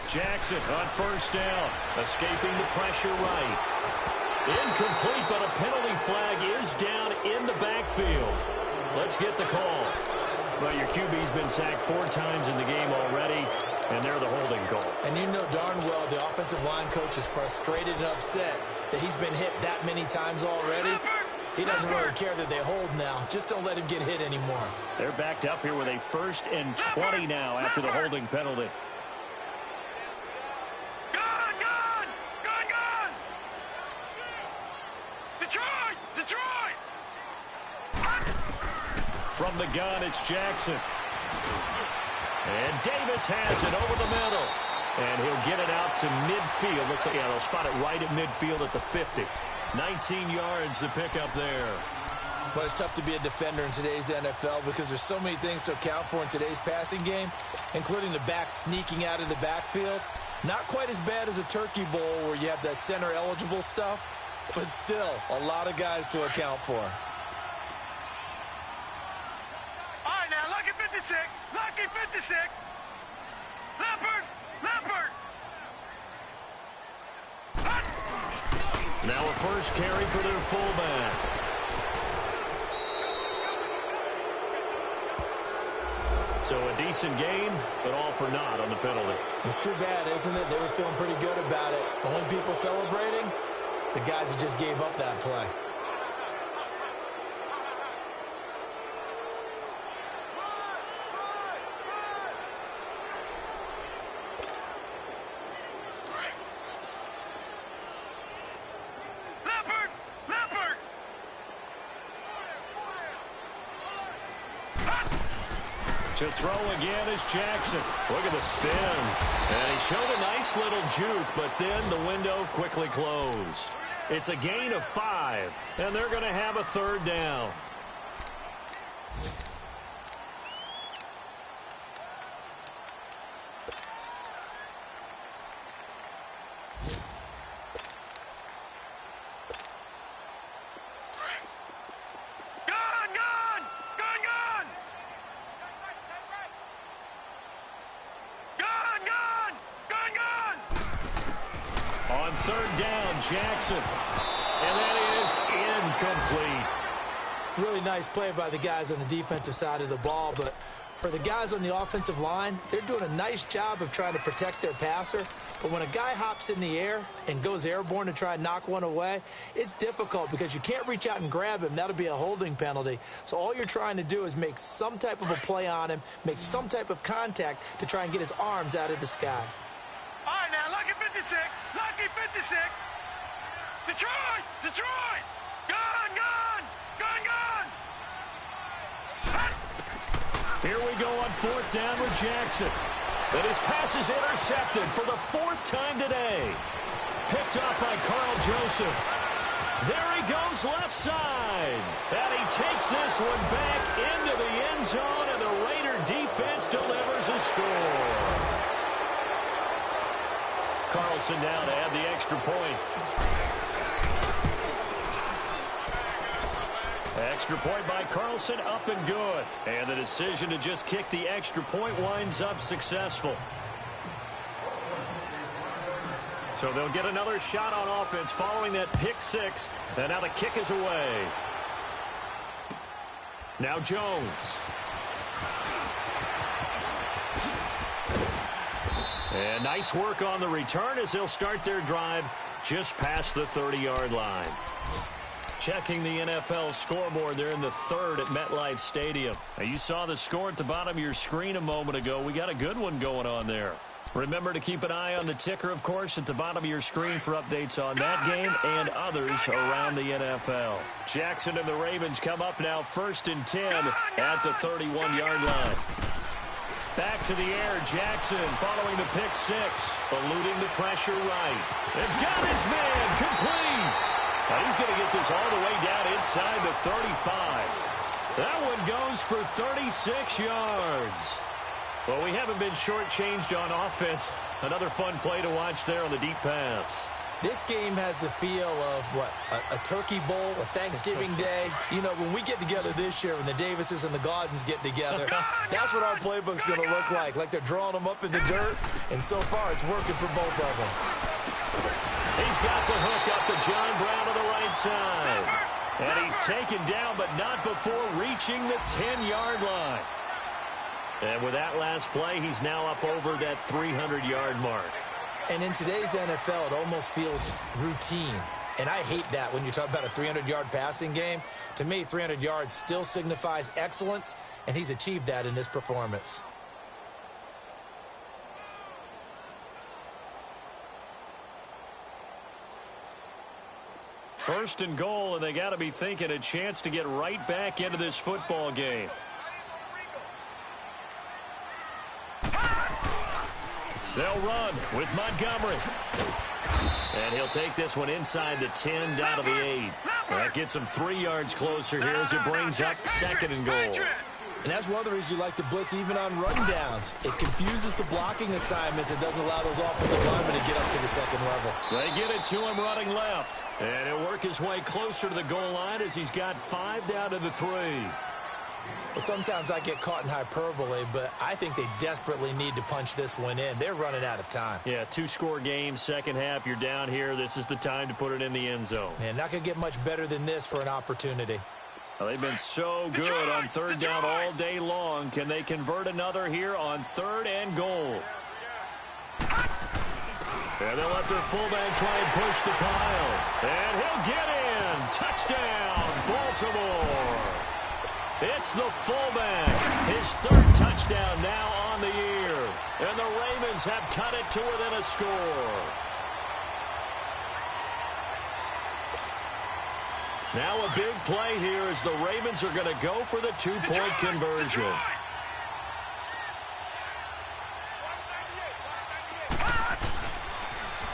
Jackson on 1st down, escaping the pressure right. Incomplete, but a penalty flag is down in the backfield. Let's get the call. Well, your QB's been sacked 4 times in the game already, and they're the holding call. And you know darn well the offensive line coach is frustrated and upset that he's been hit that many times already. He doesn't really care that they hold now. Just don't let him get hit anymore. They're backed up here with a 1st and 20 now after the holding penalty. From the gun, it's Jackson. And Davis has it over the middle. And he'll get it out to midfield. Looks like, yeah, they'll spot it right at midfield at the 50. 19 yards to pick up there. But it's tough to be a defender in today's NFL because there's so many things to account for in today's passing game, including the back sneaking out of the backfield. Not quite as bad as a turkey bowl where you have that center-eligible stuff, but still a lot of guys to account for. Lucky 56. Leopard. Now a 1st carry for their fullback. So a decent game, but all for naught on the penalty. It's too bad, isn't it? They were feeling pretty good about it. The only people celebrating, the guys who just gave up that play. To throw again is Jackson. Look at the spin. And he showed a nice little juke, but then the window quickly closed. It's a gain of 5, and they're going to have a 3rd down. On 3rd down, Jackson. And that is incomplete. Really nice play by the guys on the defensive side of the ball, but for the guys on the offensive line, they're doing a nice job of trying to protect their passer. But when a guy hops in the air and goes airborne to try and knock one away, it's difficult because you can't reach out and grab him. That'll be a holding penalty. So all you're trying to do is make some type of a play on him, make some type of contact to try and get his arms out of the sky. All right, now, lucky 56. Lucky 56. Detroit! Detroit! Gun! Gun! Gun! Gun! Here we go on 4th down with Jackson. But his pass is intercepted for the 4th time today. Picked up by Carl Joseph. There he goes left side. And he takes this one back into the end zone, and the Raider defense delivers a score. Carlson now to add the extra point. Extra point by Carlson, up and good. And the decision to just kick the extra point winds up successful. So they'll get another shot on offense following that pick 6. And now the kick is away. Now Jones. And nice work on the return as they'll start their drive just past the 30-yard line. Checking the NFL scoreboard, they're in the third at MetLife Stadium. Now, you saw the score at the bottom of your screen a moment ago. We got a good one going on there. Remember to keep an eye on the ticker, of course, at the bottom of your screen for updates on that game and others around the NFL. Jackson and the Ravens come up now 1st and 10 at the 31-yard line. Back to the air, Jackson following the pick six, eluding the pressure right. They've got his man complete. Now he's going to get this all the way down inside the 35. That one goes for 36 yards. Well, we haven't been shortchanged on offense. Another fun play to watch there on the deep pass. This game has the feel of, what, a turkey bowl, a Thanksgiving day. You know, when we get together this year, when the Davises and the Gaudens get together, that's what our playbook's going to look like. Like they're drawing them up in the dirt, and so far it's working for both of them. He's got the hook up to John Brown to the right side. And he's taken down, but not before reaching the 10-yard line. And with that last play, he's now up over that 300-yard mark. And in today's NFL, it almost feels routine. And I hate that when you talk about a 300-yard passing game. To me, 300 yards still signifies excellence, and he's achieved that in this performance. First and goal, and they got to be thinking a chance to get right back into this football game. They'll run with Montgomery. And he'll take this one inside the 10 down to the 8. That gets him 3 yards closer here as it brings up 2nd and goal. And that's one of the reasons you like to blitz even on run downs. It confuses the blocking assignments. It doesn't allow those offensive linemen to get up to the second level. They get it to him running left. And he'll work his way closer to the goal line as he's got 5 down to the 3. Well, sometimes I get caught in hyperbole, but I think they desperately need to punch this one in. They're running out of time. Yeah, 2-score game, second half. You're down here. This is the time to put it in the end zone. Man, not going to get much better than this for an opportunity. Well, they've been so good on third down all day long. Can they convert another here on 3rd and goal? And they'll let their fullback try and push the pile. And he'll get in. Touchdown, Baltimore. It's the fullback. His 3rd touchdown now on the year. And the Ravens have cut it to within a score. Now a big play here as the Ravens are going to go for the 2-point conversion.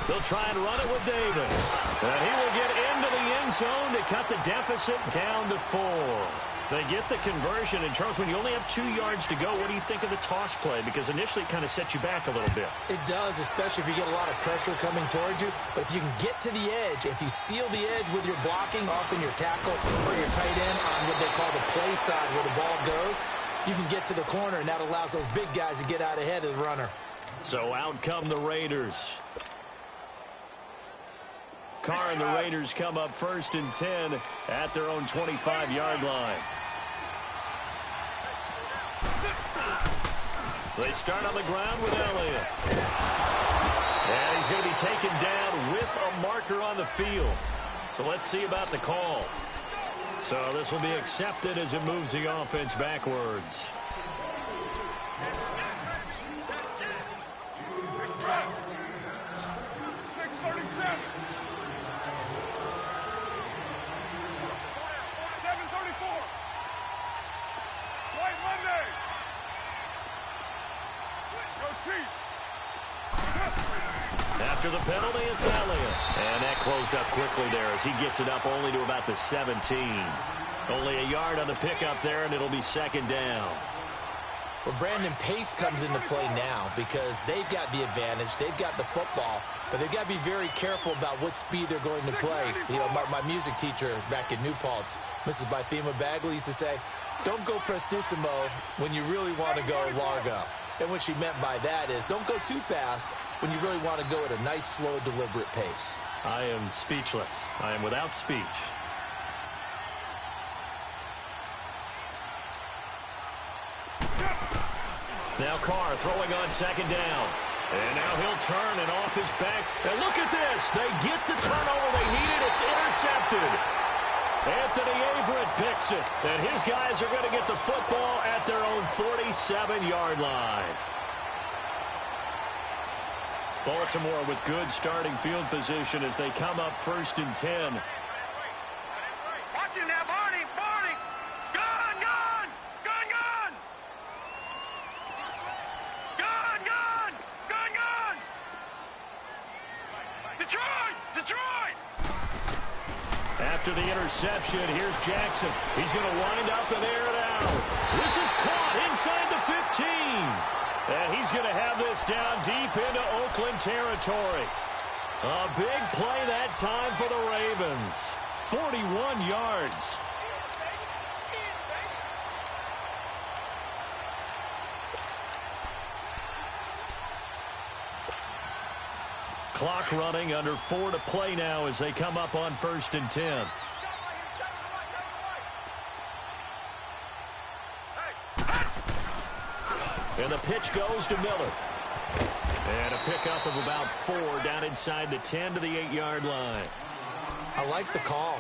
They'll try and run it with Davis. And he will get into the end zone to cut the deficit down to 4. They get the conversion. And, Charles, when you only have 2 yards to go, what do you think of the toss play? Because initially it kind of sets you back a little bit. It does, especially if you get a lot of pressure coming towards you. But if you can get to the edge, if you seal the edge with your blocking, often your tackle or your tight end on what they call the play side where the ball goes, you can get to the corner, and that allows those big guys to get out ahead of the runner. So out come the Raiders. Carr and the Raiders come up 1st and 10 at their own 25-yard line. They start on the ground with Elliott. And he's going to be taken down with a marker on the field. So let's see about the call. So this will be accepted as it moves the offense backwards. After the penalty, it's Elliott. And that closed up quickly there as he gets it up only to about the 17. Only a yard on the pickup there, and it'll be 2nd down. Well, Brandon, pace comes into play now because they've got the advantage. They've got the football, but they've got to be very careful about what speed they're going to play. You know, my music teacher back in New Paltz, Mrs. Bythema Bagley, used to say, don't go prestissimo when you really want to go largo. And what she meant by that is don't go too fast when you really want to go at a nice, slow, deliberate pace. I am speechless. I am without speech. Now Carr throwing on 2nd down. And now he'll turn and off his back. And look at this. They get the turnover they needed. It's intercepted. Anthony Averett picks it. And his guys are going to get the football at their own 47-yard line. Baltimore with good starting field position as they come up 1st and 10. Watch him now, Barney. Barney. Gun, gun. Gun, gun. Gun, gun. Gun, gun. Detroit. Detroit. After the interception, here's Jackson. He's going to wind up and air it out. This is caught inside the 15. And he's going to have this down deep into Oakland territory. A big play that time for the Ravens. 41 yards. Clock running, under 4 to play now as they come up on 1st and 10. And the pitch goes to Miller. And a pickup of about 4 down inside the 10 to the 8-yard line. I like the call.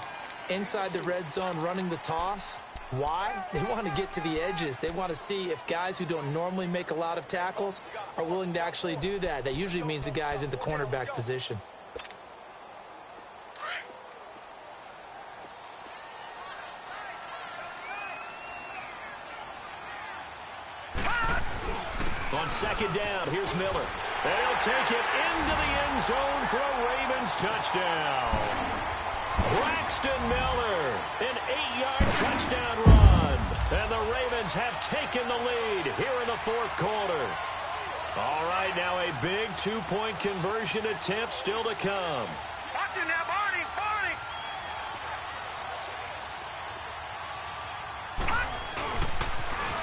Inside the red zone, running the toss. Why? They want to get to the edges. They want to see if guys who don't normally make a lot of tackles are willing to actually do that. That usually means the guy's in the cornerback position. On 2nd down, here's Miller. And he'll take it into the end zone for a Ravens touchdown. Braxton Miller, an 8-yard touchdown run. And the Ravens have taken the lead here in the 4th quarter. All right, now a big 2-point conversion attempt still to come. Watch him now, Barney. Barney.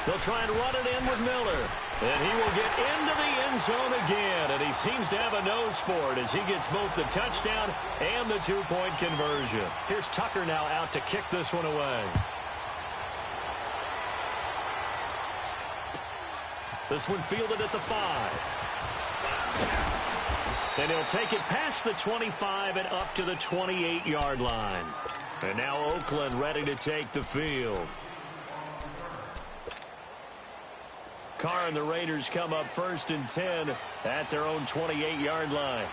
They'll try and run it in with Miller. And he will get into the end zone again. And he seems to have a nose for it as he gets both the touchdown and the 2-point conversion. Here's Tucker now out to kick this one away. This one fielded at the 5. And he'll take it past the 25 and up to the 28-yard line. And now Oakland ready to take the field. Carr and the Raiders come up 1st and 10 at their own 28-yard line.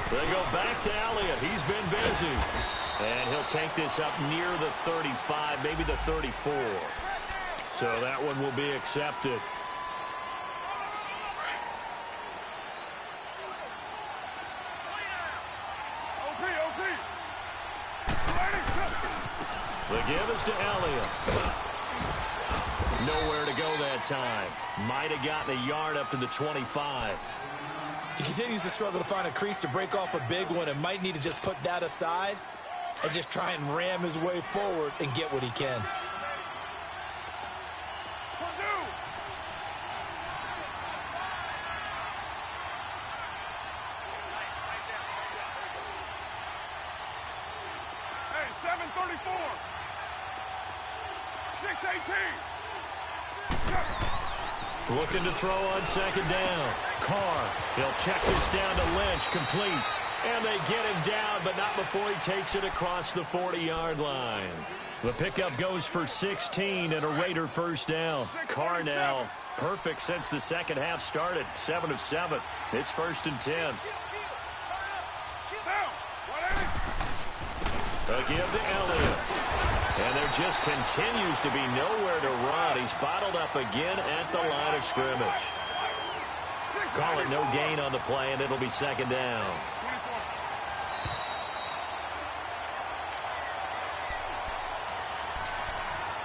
They go back to Elliott. He's been busy. And he'll take this up near the 35, maybe the 34. So that one will be accepted. The give is to Elliott. Nowhere to go that time. Might have gotten a yard up to the 25. He continues to struggle to find a crease to break off a big one and might need to just put that aside and just try and ram his way forward and get what he can. Hey, 734. 618. Looking to throw on 2nd down. Carr, he'll check this down to Lynch, complete. And they get him down, but not before he takes it across the 40-yard line. The pickup goes for 16 and a Raider 1st down. Carr now perfect since the second half started. 7 of 7. It's 1st and 10. A give to Elliott. And there just continues to be nowhere to run. He's bottled up again at the line of scrimmage. Call it no gain on the play, and it'll be 2nd down.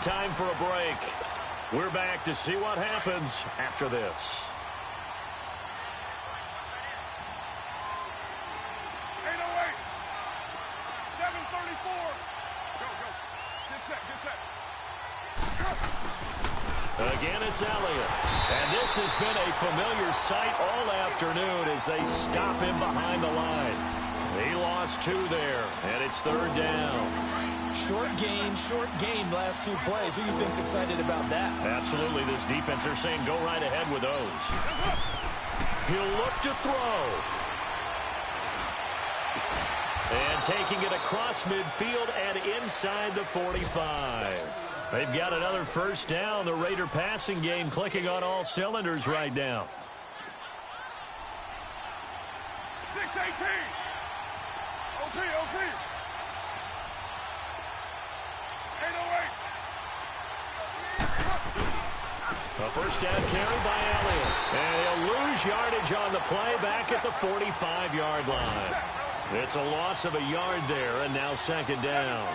Time for a break. We're back to see what happens after this. 808. 734. Go, go. Get set, get set. Again, it's Elliott. And this has been a familiar sight all afternoon as they stop him behind the line. He lost 2 there, and it's 3rd down. Short game, last 2 plays. Who do you think's excited about that? Absolutely, this defense, they're saying go right ahead with those. He'll look to throw. And taking it across midfield and inside the 45. They've got another first down. The Raider passing game clicking on all cylinders right now. 6-18. OP. 808. A first down carry by Elliott. And he'll lose yardage on the play back at the 45-yard line. It's a loss of a yard there, and now 2nd down.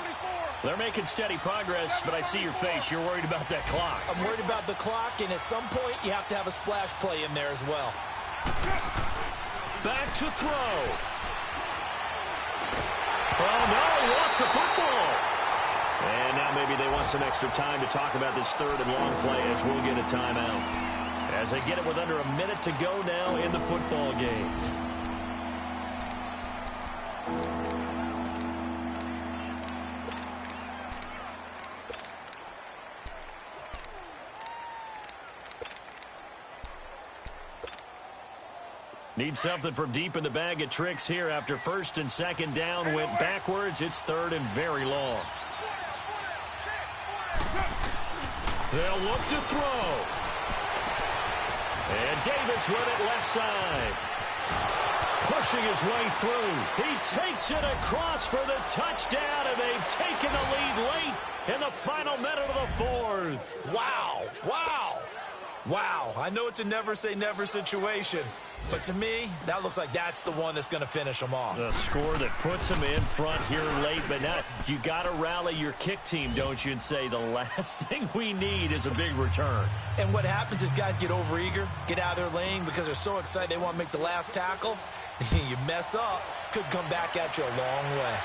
They're making steady progress, but I see your face. You're worried about that clock. I'm worried about the clock, and at some point, you have to have a splash play in there as well. Back to throw. Oh, no, he lost the football. And now maybe they want some extra time to talk about this 3rd and long play as we'll get a timeout. As they get it with under a minute to go now in the football game. Need something from deep in the bag of tricks here after 1st and 2nd down went backwards. It's 3rd and very long. They'll look to throw. And Davis with it left side. Pushing his way through. He takes it across for the touchdown, and they've taken the lead late in the final minute of the 4th. Wow. I know it's a never say never situation, but to me, that looks like that's the one that's going to finish them off. The score that puts them in front here late, but not. You got to rally your kick team, don't you, and say the last thing we need is a big return. And what happens is guys get overeager, get out of their lane because they're so excited they want to make the last tackle. You mess up, could come back at you a long way.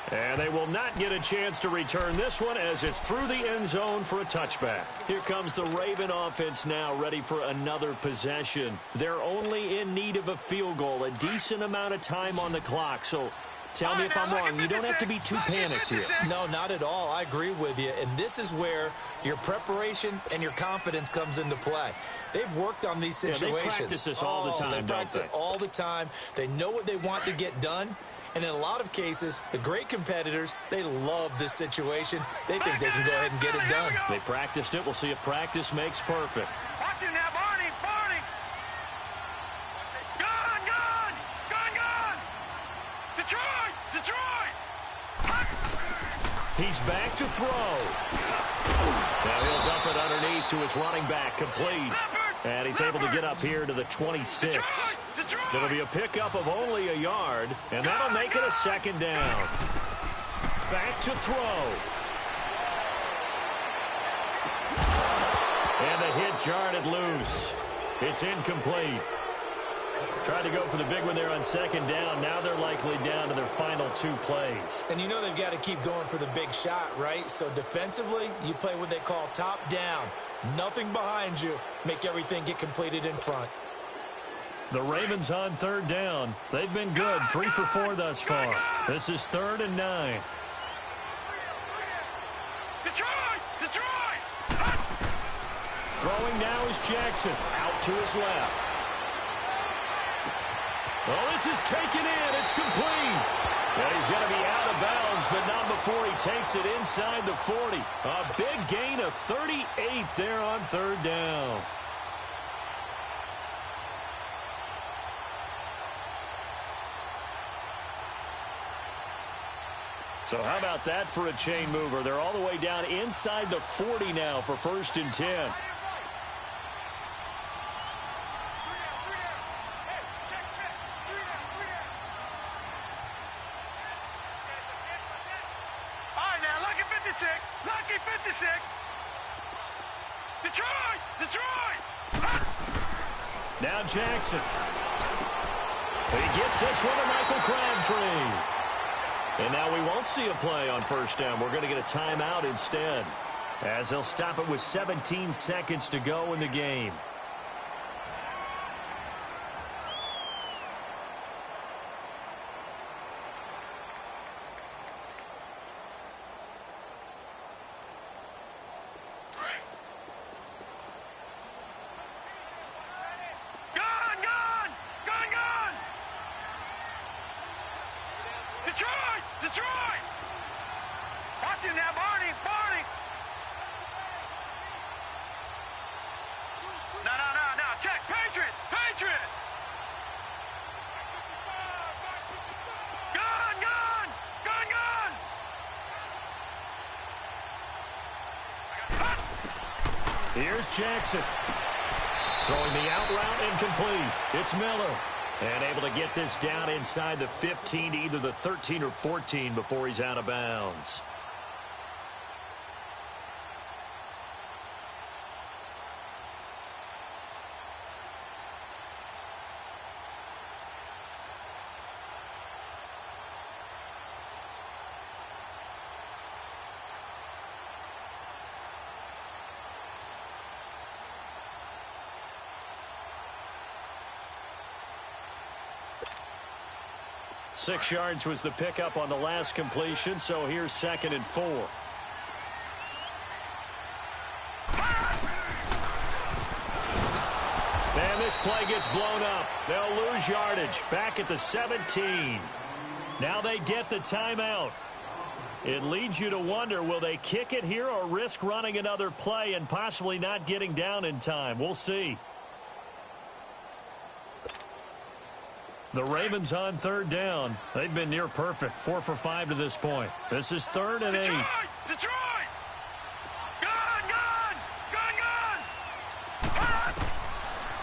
And they will not get a chance to return this one as it's through the end zone for a touchback. Here comes the Raven offense now, ready for another possession. They're only in need of a field goal, a decent amount of time on the clock. So tell me if I'm wrong. You don't have to be too panicked here. No, not at all. I agree with you. And this is where your preparation and your confidence comes into play. They've worked on these situations. Yeah, they practice this all the time, They practice it all the time. They know what they want to get done. And in a lot of cases, the great competitors, they love this situation. They think they can go ahead and get it done. They practiced it. We'll see if practice makes perfect. Watch it now, Barney. Gone. Detroit. He's back to throw. Now he'll dump it underneath to his running back, complete. And he's able to get up here to the 26. It'll be a pickup of only a yard, and that'll make it a 2nd down. Back to throw. And the hit jarred it loose. It's incomplete. Tried to go for the big one there on 2nd down. Now they're likely down to their final 2 plays. And you know they've got to keep going for the big shot, right? So defensively, you play what they call top down. Nothing behind you. Make everything get completed in front. The Ravens on 3rd down. They've been good. 3 for 4 thus far. This is 3rd and 9. Detroit! Throwing now is Jackson. Out to his left. Oh, this is taken in. It's complete. And he's going to be out of bounds, but not before he takes it inside the 40. A big gain of 38 there on 3rd down. So how about that for a chain mover? They're all the way down inside the 40 now for 1st and 10. Lucky 56. Detroit! Now Jackson. He gets this one to Michael Crabtree. And now we won't see a play on 1st down. We're going to get a timeout instead, as they'll stop it with 17 seconds to go in the game. Detroit! Detroit! Watch him now, Barney! Barney! No. Check. Patriot! Patriot! Gun! Here's Jackson. Throwing the out route incomplete. It's Miller. And able to get this down inside the 15, either the 13 or 14 before he's out of bounds. Six yards was the pickup on the last completion, so here's 2nd and 4. And this play gets blown up. They'll lose yardage back at the 17. Now they get the timeout. It leads you to wonder, will they kick it here or risk running another play and possibly not getting down in time? We'll see. The Ravens on 3rd down. They've been near perfect. 4 for 5 to this point. This is 3rd and 8. Detroit! Gun!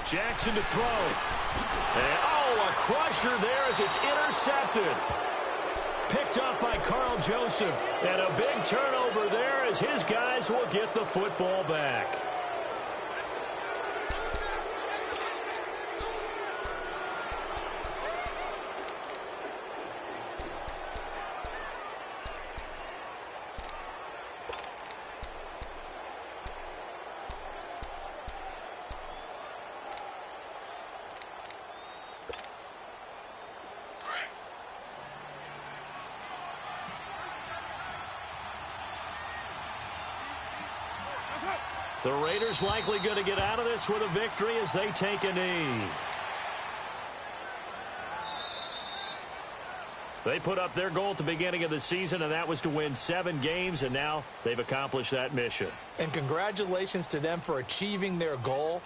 Jackson to throw. And, a crusher there as it's intercepted. Picked up by Carl Joseph. And a big turnover there as his guys will get the football back. The Raiders likely going to get out of this with a victory as they take a knee. They put up their goal at the beginning of the season, and that was to win 7 games, and now they've accomplished that mission. And congratulations to them for achieving their goal.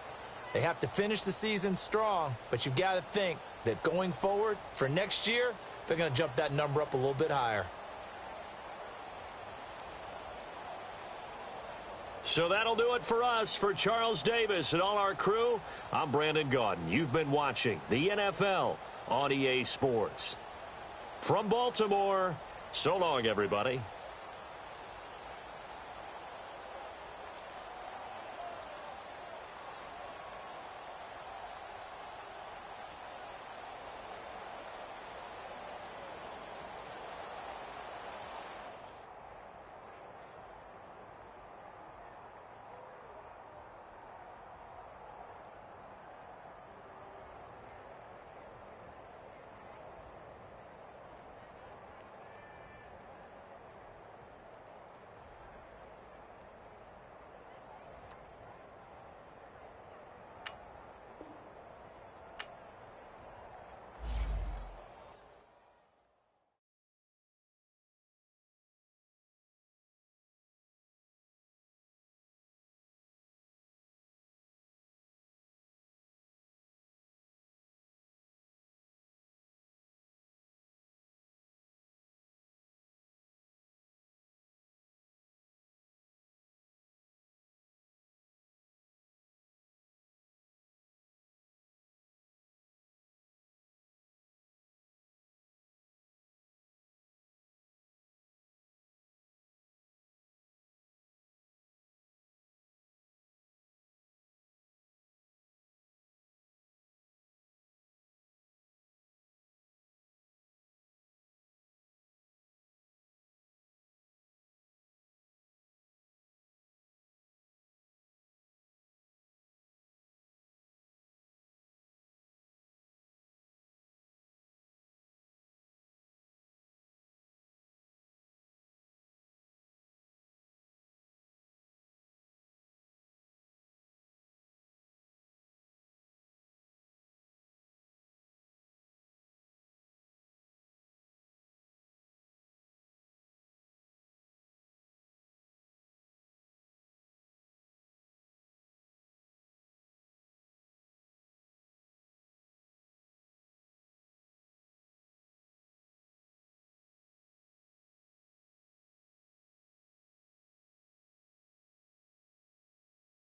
They have to finish the season strong, but you've got to think that going forward for next year, they're going to jump that number up a little bit higher. So that'll do it for us. For Charles Davis and all our crew, I'm Brandon Gaudin. You've been watching the NFL on EA Sports. From Baltimore, so long, everybody.